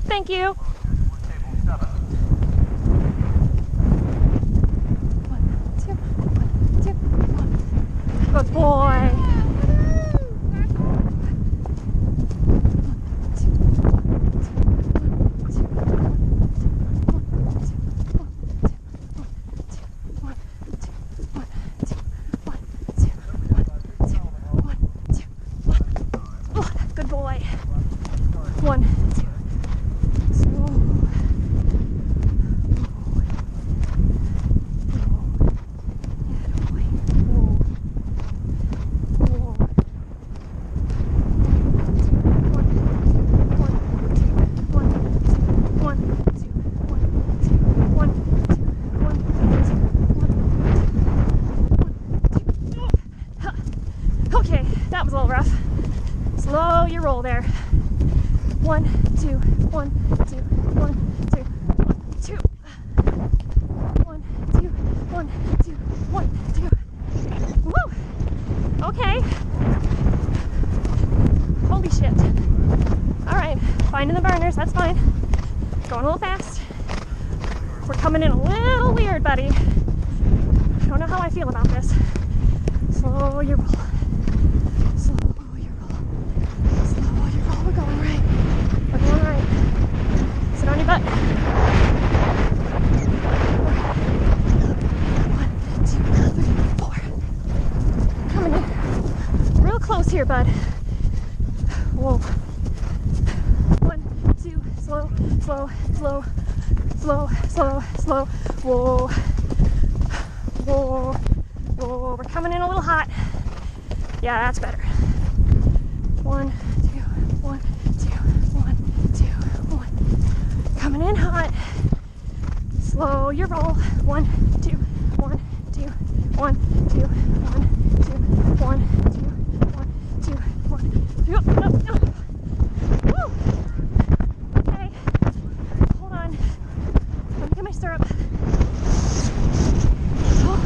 Thank you. Good boy. Good boy. 1, 2. Okay, that was a little rough. Slow your roll there. 1, 2, 1, 2, 1, 2, 1, 2. 1, 2, 1, 2, 1, 2. Woo! Okay. Holy shit. Alright, finding the burners, that's fine. Going a little fast. We're coming in a little weird, buddy. I don't know how I feel about this. Slow your roll. Slow your roll. Slow your roll. We're going right. We're going right. Sit on your butt. 1, 2, 3, 4. Coming in real close here, bud. Whoa. 1, 2, slow, slow, slow, slow, slow, slow. Whoa. Whoa. Whoa. We're coming in a little hot. Yeah, that's better. 1, 2, 1, 2, 1, 2, 1. Coming in hot. Slow your roll. 1, 2, 1, 2, 1, 2, 1, 2, 1, 2, 1, 2, 1, 2. Woo! Okay. Hold on. Let me get my stirrup. Oh.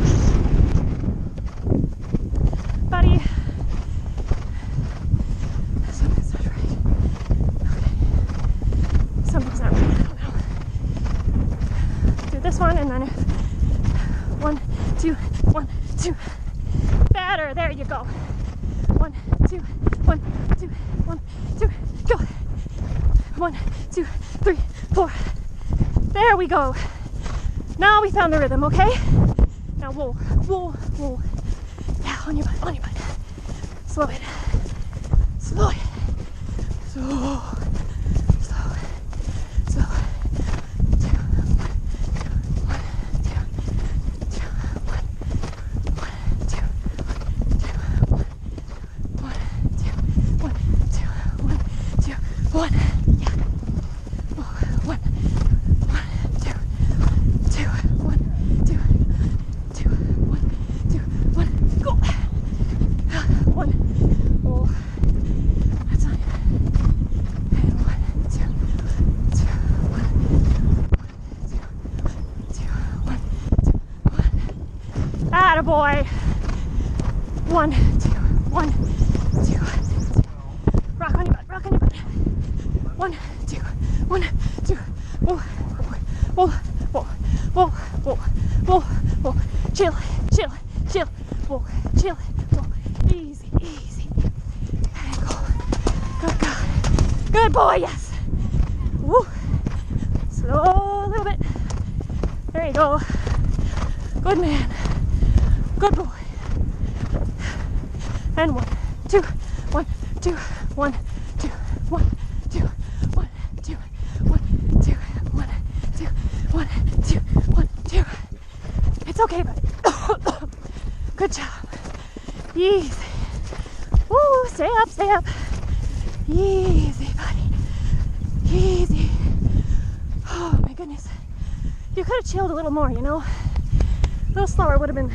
Buddy. Something's not right. Okay. Something's not right. I don't know. Do this one and then 1, 2, 1, 2. Better. There you go. 1, 2, 1, 2, 1, 2. Go. 1, 2, 3, 4. There we go. Now we found the rhythm, okay? Now roll, roll, roll. Yeah, on your butt, on your butt. Slow it. Slow it. Slow. Slow. Slow. 2, 1, 2, 1, 2, 1, 1, 2, 1, 2, 1, 1, 2, 1, 2, 1. Yeah. 1, 1, 2, 2, 1, 2, 2, 1, 2, 1. Go. 1. Oh, that's on you. And 1, 2, 2, 1, 2, 2, 1, 2, 1. Attaboy. 1, 2, 1, 2, 2. Rock on your butt, rock on your butt. 1, 2, 1, 2. Whoa, whoa, whoa, whoa, whoa, whoa, whoa. Chill, chill, chill. Whoa, chill. Whoa. Easy, easy. And go. Good God. Good boy, yes. Woo. Slow a little bit. There you go. Good man. Good boy. And 1, 2, 1, 2, 1, 2, 1, 2, 1, 2, 1, 2, 1, 2, 1, 2, 1, 2. It's okay, buddy. Good job. Easy. Woo, stay up, stay up. Easy, buddy. Easy. Oh my goodness. You could have chilled a little more, you know? A little slower would have been